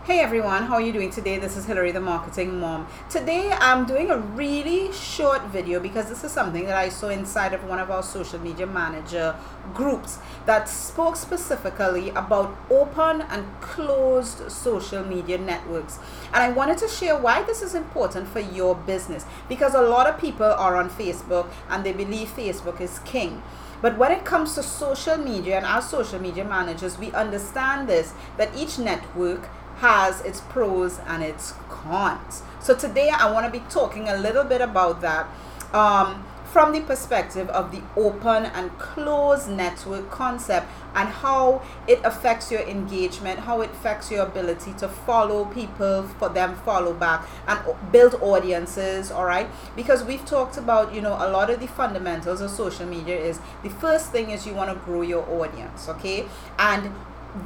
Hey everyone, how are you doing today? This is Hillary, the marketing mom. Today I'm doing a really short video because this is something that I saw inside of one of our social media manager groups that spoke specifically about open and closed social media networks. And I wanted to share why this is important for your business, because a lot of people are on Facebook and they believe Facebook is king. But when it comes to social media, and as social media managers, we understand this, that each network has its pros and its cons. So today I want to be talking a little bit about that from the perspective of the open and closed network concept and how it affects your engagement, how it affects your ability to follow people, for them follow back, and build audiences. All right, because we've talked about, a lot of the fundamentals of social media is the first thing is you want to grow your audience. Okay, and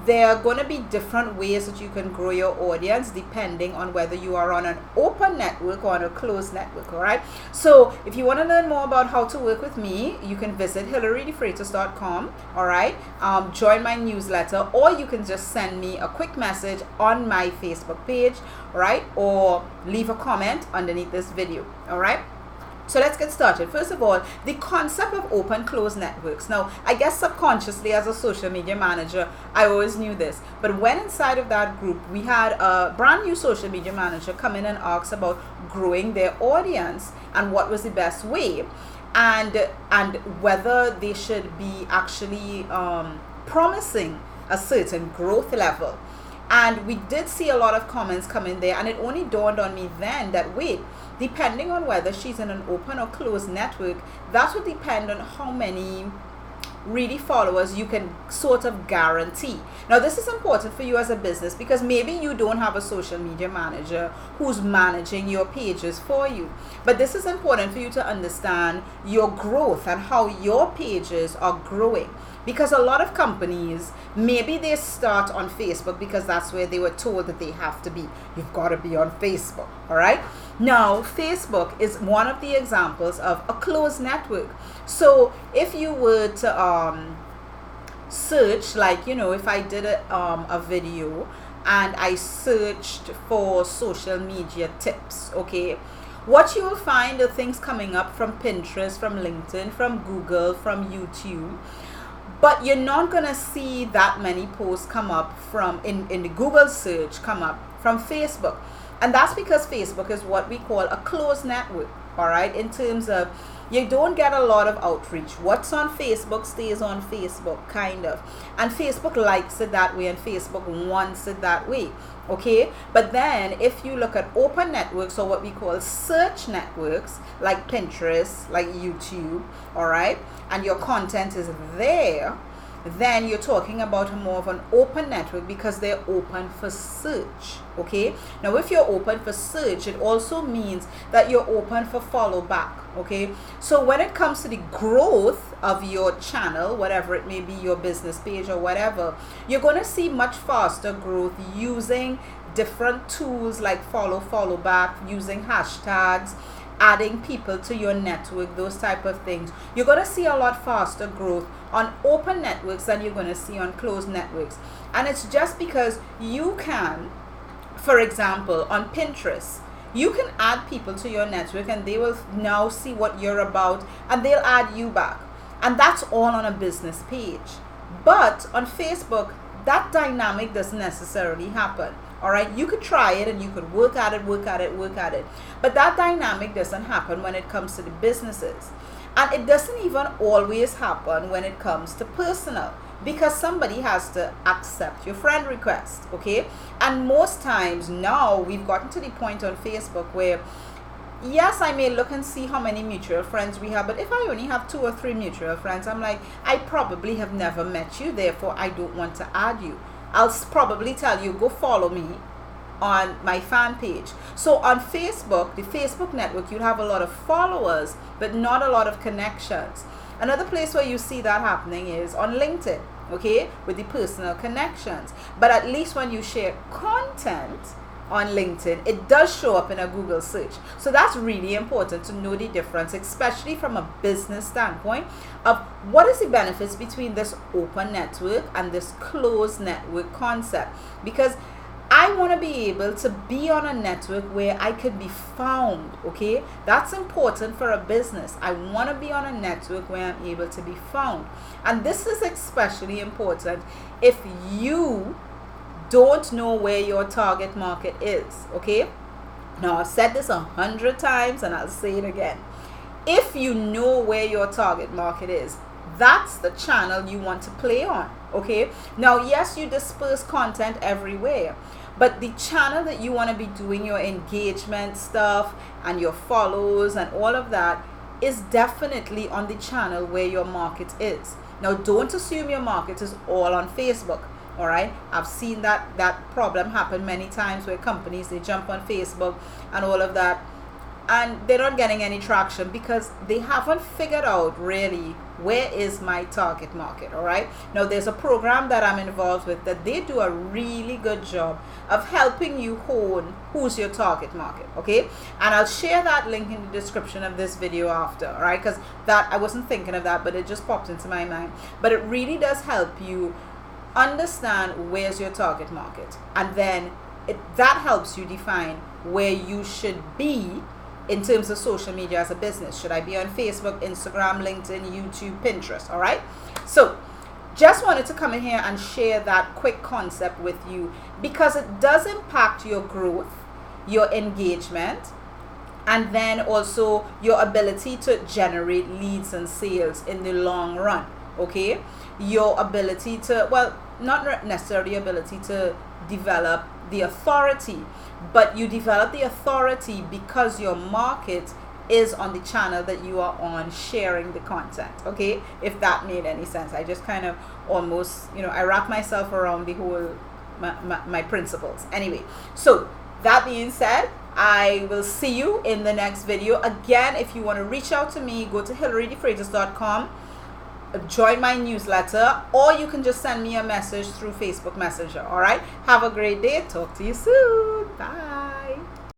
there are going to be different ways that you can grow your audience depending on whether you are on an open network or on a closed network. All right, so if you want to learn more about how to work with me, you can visit hillarydefreitas.com. all right, join my newsletter, or you can just send me a quick message on my Facebook page, right, or leave a comment underneath this video. All right, so let's get started. First of all, the concept of open closed networks. Now, I guess subconsciously as a social media manager, I always knew this. But when inside of that group, we had a brand new social media manager come in and ask about growing their audience and what was the best way, and whether they should be actually promising a certain growth level. And we did see a lot of comments come in there, and it only dawned on me then that wait, depending on whether she's in an open or closed network, that would depend on how many really followers you can sort of guarantee. Now this is important for you as a business, because maybe you don't have a social media manager who's managing your pages for you, but this is important for you to understand your growth and how your pages are growing. Because a lot of companies, maybe they start on Facebook because that's where they were told that they have to be. You've got to be on Facebook. All right, now Facebook is one of the examples of a closed network. So if you were to search, like, if I did a video and I searched for social media tips, okay, what you will find are things coming up from Pinterest, from LinkedIn, from Google, from YouTube. But you're not going to see that many posts come up from in the Google search come up from Facebook. And that's because Facebook is what we call a closed network. All right, in terms of you don't get a lot of outreach. What's on Facebook stays on Facebook, kind of. And Facebook likes it that way, and Facebook wants it that way. Okay, but then if you look at open networks, or what we call search networks, like Pinterest, like YouTube, all right, and your content is there, then you're talking about more of an open network because they're open for search. Okay, now if you're open for search, it also means that you're open for follow back. Okay, so when it comes to the growth of your channel, whatever it may be, your business page or whatever, you're going to see much faster growth using different tools like follow back, using hashtags, adding people to your network, those type of things. You're going to see a lot faster growth on open networks than you're going to see on closed networks. And it's just because you can, for example, on Pinterest, you can add people to your network and they will now see what you're about and they'll add you back. And that's all on a business page. But on Facebook, that dynamic doesn't necessarily happen. All right, you could try it and you could work at it. But that dynamic doesn't happen when it comes to the businesses. And it doesn't even always happen when it comes to personal, because somebody has to accept your friend request. Okay, and most times now we've gotten to the point on Facebook where, yes, I may look and see how many mutual friends we have, but if I only have 2 or 3 mutual friends, I'm like, I probably have never met you, therefore I don't want to add you. I'll probably tell you, go follow me on my fan page. So on Facebook, the Facebook network, you'll have a lot of followers, but not a lot of connections. Another place where you see that happening is on LinkedIn, okay, with the personal connections. But at least when you share content on LinkedIn, it does show up in a Google search. So that's really important to know the difference, especially from a business standpoint, of what is the benefits between this open network and this closed network concept. Because I want to be able to be on a network where I could be found. Okay, that's important for a business. I want to be on a network where I'm able to be found, and this is especially important if you don't know where your target market is. Okay, now I've said this 100 times and I'll say it again. If you know where your target market is, that's the channel you want to play on. Okay, now yes, you disperse content everywhere, but the channel that you want to be doing your engagement stuff and your follows and all of that is definitely on the channel where your market is. Now don't assume your market is all on Facebook. All right, I've seen that problem happen many times where companies, they jump on Facebook and all of that, and they're not getting any traction because they haven't figured out really where is my target market. All right, now there's a program that I'm involved with that they do a really good job of helping you hone who's your target market. Okay, and I'll share that link in the description of this video after. All right, because that, I wasn't thinking of that, but it just popped into my mind. But it really does help you understand where's your target market, and then that helps you define where you should be in terms of social media as a business. Should I be on Facebook, Instagram, LinkedIn, YouTube, Pinterest? All right, so just wanted to come in here and share that quick concept with you because it does impact your growth, your engagement, and then also your ability to generate leads and sales in the long run. Okay, your ability to, well, not necessarily ability to develop the authority, but you develop the authority because your market is on the channel that you are on sharing the content. Okay, if that made any sense. I just kind of almost, I wrap myself around the whole my principles. Anyway, so that being said, I will see you in the next video. Again, if you want to reach out to me, go to HillaryDeFreitas.com, join my newsletter, or you can just send me a message through Facebook Messenger. All right, have a great day. Talk to you soon. Bye.